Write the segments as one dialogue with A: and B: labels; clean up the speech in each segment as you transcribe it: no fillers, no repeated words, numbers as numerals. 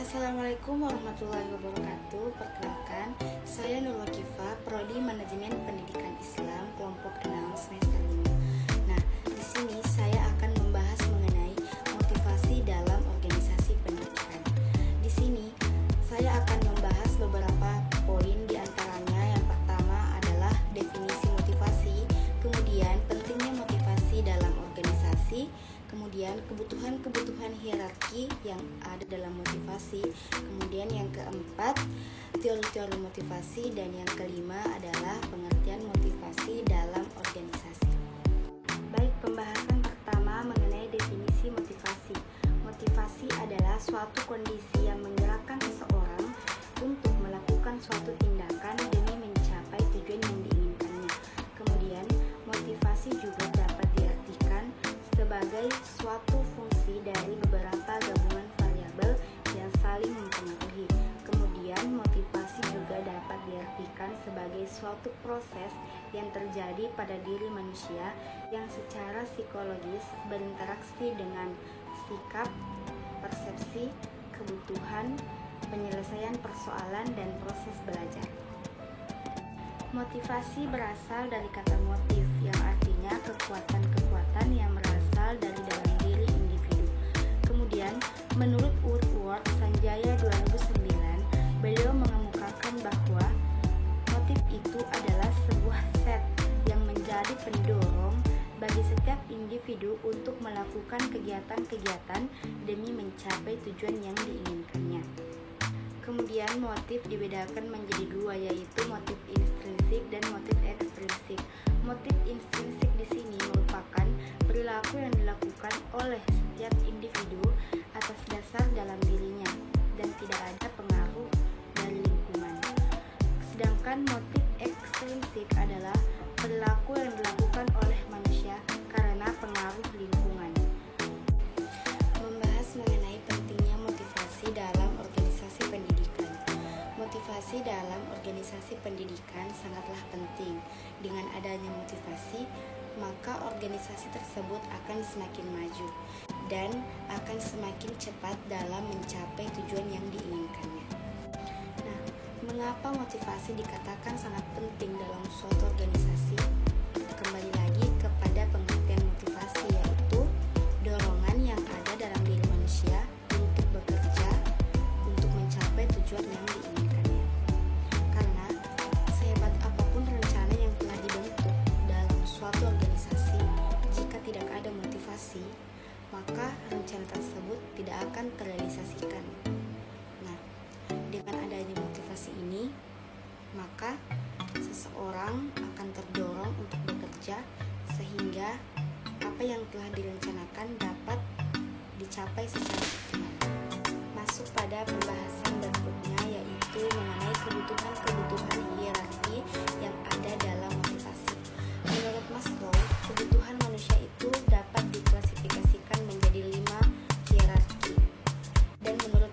A: Assalamualaikum warahmatullahi wabarakatuh. Perkenalkan, saya Nurul Kifa, Prodi Manajemen Pendidikan Islam, kelompok 6 semester 5. Nah, di sini saya akan membahas mengenai motivasi dalam organisasi pendidikan. Di sini saya akan membahas beberapa poin, di antaranya yang pertama adalah definisi motivasi, kemudian pentingnya motivasi dalam organisasi, kemudian kebutuhan-kebutuhan hierarki yang ada dalam motivasi, kemudian yang keempat teori-teori motivasi, dan yang kelima adalah pengertian motivasi dalam organisasi. Baik, pembahasan pertama mengenai definisi motivasi. Motivasi adalah suatu kondisi yang menggerakkan seseorang untuk melakukan suatu tindakan demi mencapai tujuan yang diinginkannya. Kemudian, motivasi juga dapat diartikan sebagai suatu fungsi dari beberapa gabungan variabel yang saling mempengaruhi. Kemudian, motivasi juga dapat diartikan sebagai suatu proses yang terjadi pada diri manusia yang secara psikologis berinteraksi dengan sikap, persepsi, kebutuhan, penyelesaian persoalan, dan proses belajar. Motivasi berasal dari kata motif, yang artinya kekuatan-kekuatan yang berasal dari dalam diri individu. Kemudian, menurut Woodward Sanjaya 2009, beliau mengemukakan bahwa motif itu adalah sebuah set yang menjadi pendorong bagi setiap individu untuk melakukan kegiatan-kegiatan demi mencapai tujuan yang diinginkannya. Kemudian, motif dibedakan menjadi dua, yaitu motif intrinsik dan motif ekstrinsik. Motif intrinsik di sini merupakan perilaku yang dilakukan oleh setiap individu atas dasar dalam dirinya dan tidak ada pengaruh dari lingkungan. Sedangkan motif ekstrinsik adalah perilaku yang dilakukan oleh manusia karena pengaruh lingkungan. Membahas mengenai pentingnya motivasi dalam organisasi pendidikan. Motivasi dalam organisasi pendidikan sangatlah penting. Dengan adanya motivasi, maka organisasi tersebut akan semakin maju dan akan semakin cepat dalam mencapai tujuan yang diinginkannya. Nah, mengapa motivasi dikatakan sangat penting dalam suatu organisasi? Kembali lagi kepada pengertian motivasi, yaitu dorongan yang ada dalam diri manusia untuk bekerja untuk mencapai tujuan yang diinginkannya. Karena sehebat apapun rencana yang telah dibentuk dalam suatu organisasi, jika tidak ada motivasi, maka rencana tersebut tidak akan terrealisasikan. Nah, dengan adanya motivasi ini, maka seseorang akan terdorong untuk bekerja sehingga apa yang telah direncanakan dapat dicapai secara optimal. Masuk pada pembahasan berikutnya, yaitu mengenai kebutuhan-kebutuhan hierarki yang ada dalam motivasi. Menurut Maslow, kebutuhan manusia itu dapat diklasifikasikan menjadi 5 hierarki. Dan menurut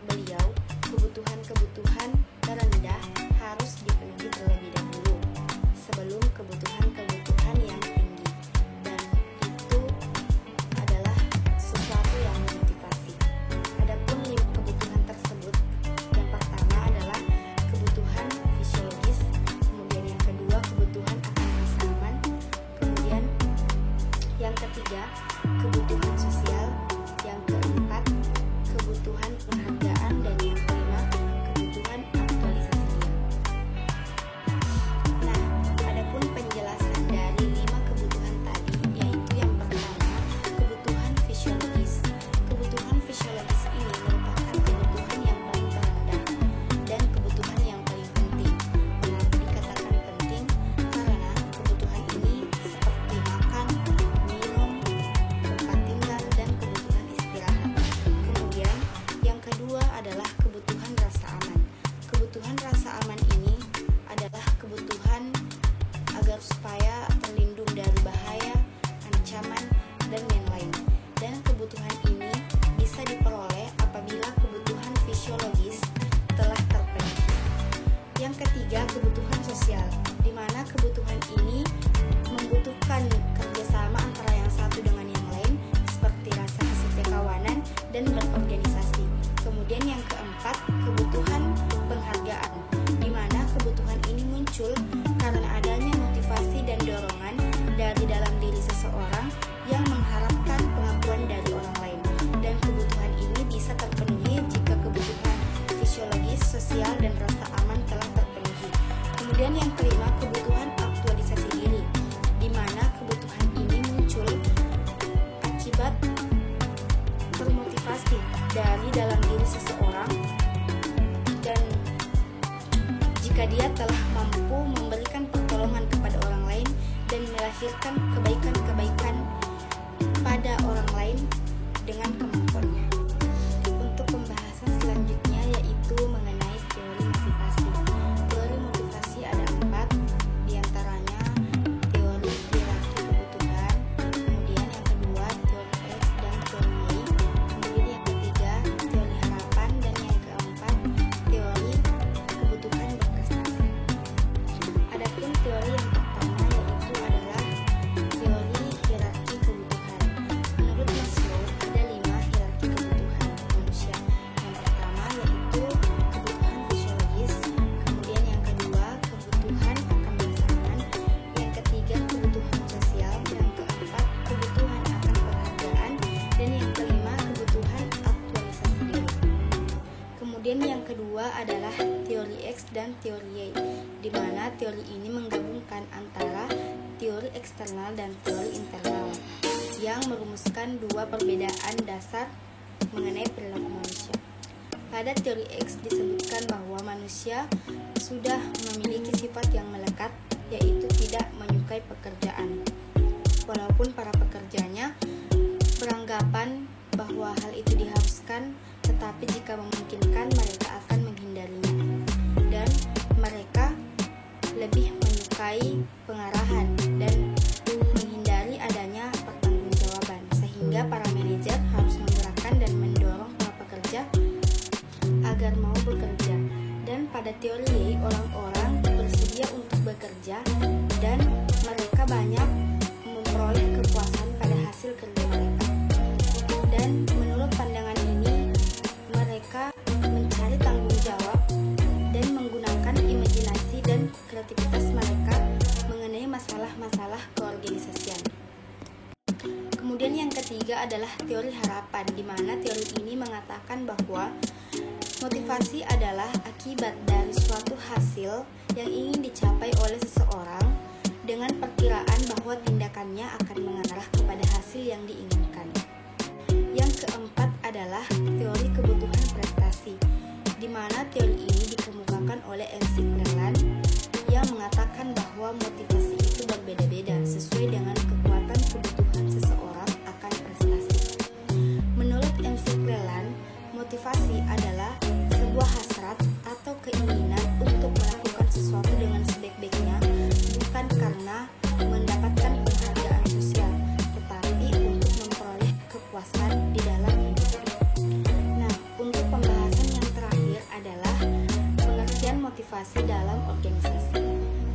A: Kemudian yang kelima, kebutuhan aktualisasi diri, di mana kebutuhan ini muncul akibat termotivasi dari dalam diri seseorang, dan jika dia telah mampu memberikan pertolongan kepada orang lain dan melahirkan kebaikan-kebaikan pada orang lain dengan kemampuannya. Untuk pembahasan selanjutnya yaitu mengenai teori motivasi. Teori motivasi ada 4, diantaranya teori hierarki kebutuhan, kemudian yang kedua teori X dan teori Y, kemudian yang ketiga teori harapan, dan yang keempat teori kebutuhan berprestasi. Adapun teori yang pertama yaitu adalah teori hierarki kebutuhan. Menurut Maslow ada 5 hierarki kebutuhan manusia. Yang pertama yaitu kebutuhan fisiologis, kemudian yang kedua kebutuhan akan pasangan, yang ketiga kebutuhan sosial, yang keempat kebutuhan akan penghargaan, dan yang kelima kebutuhan aktualisasi diri. Kemudian yang kedua adalah teori X dan teori Y, di mana teori ini menggabungkan antara teori eksternal dan teori internal yang merumuskan 2 perbedaan dasar mengenai perilaku manusia. Pada teori X disebutkan bahwa manusia sudah memiliki sifat yang melekat, yaitu tidak menyukai pekerjaan. Walaupun para pekerjanya beranggapan bahwa hal itu diharuskan, tetapi jika memungkinkan mereka akan menghindarinya. Dan mereka lebih menyukai pengarahan dan menghindari adanya pertanggungjawaban, sehingga para manajer harus menggerakkan dan mendorong para pekerja agar mau bekerja. Dan pada teori Y, orang-orang bersedia untuk bekerja dan mereka banyak memperoleh kepuasan pada hasil kerja mereka. Dan menurut pandangan ini, mereka mencari tanggung jawab dan menggunakan imajinasi dan kreativitas mereka mengenai masalah-masalah keorganisasian. Kemudian yang ketiga adalah teori harapan, di mana teori ini mengatakan bahwa motivasi adalah akibat dari suatu hasil yang ingin dicapai oleh seseorang dengan perkiraan bahwa tindakannya akan mengarah kepada hasil yang diinginkan. Yang keempat adalah teori kebutuhan prestasi, di mana teori ini dikemukakan oleh MC Cleland yang mengatakan bahwa motivasi itu berbeda-beda sesuai dengan kekuatan kebutuhan seseorang akan prestasi. Menurut MC Cleland, motivasi adalah sebuah hasrat atau keinginan untuk melakukan sesuatu dengan sebaik-baiknya, bukan karena mendapatkan penghargaan sosial, tetapi untuk memperoleh kepuasan di dalam hidup. Nah, untuk pembahasan yang terakhir adalah pengertian motivasi dalam organisasi.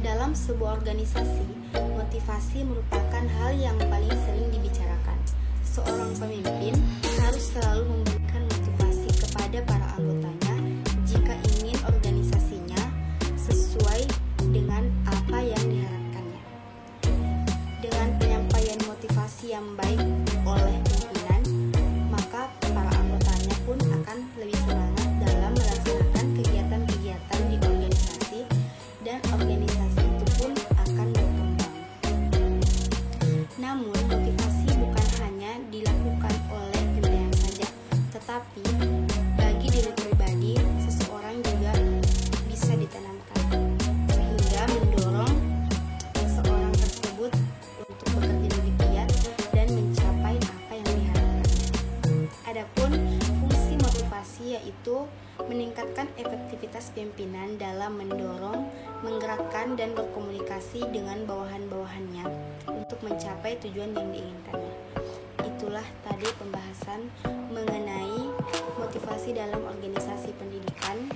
A: Dalam sebuah organisasi, motivasi merupakan hal yang paling sering dibicarakan. Seorang pemimpin harus selalu memberikan motivasi kepada para anggotanya jika ingin organisasinya sesuai dengan apa yang diharapkannya. Dengan penyampaian motivasi yang baik oleh pimpinan, maka para anggotanya pun akan lebih semangat dalam melaksanakan kegiatan-kegiatan di organisasi, dan organisasi itu pun akan berkembang. Namun, motivasi bukan hanya dilakukan oleh pimpinan saja, tetapi bagi diri pribadi, seseorang juga bisa ditanamkan, sehingga mendorong seseorang tersebut untuk bekerja lebih giat dan mencapai apa yang diharapkan. Adapun fungsi motivasi yaitu meningkatkan efektivitas pimpinan dalam mendorong, menggerakkan, dan berkomunikasi dengan bawahan-bawahannya untuk mencapai tujuan yang diinginkannya. Itulah tadi pembahasan mengenai motivasi dalam organisasi pendidikan.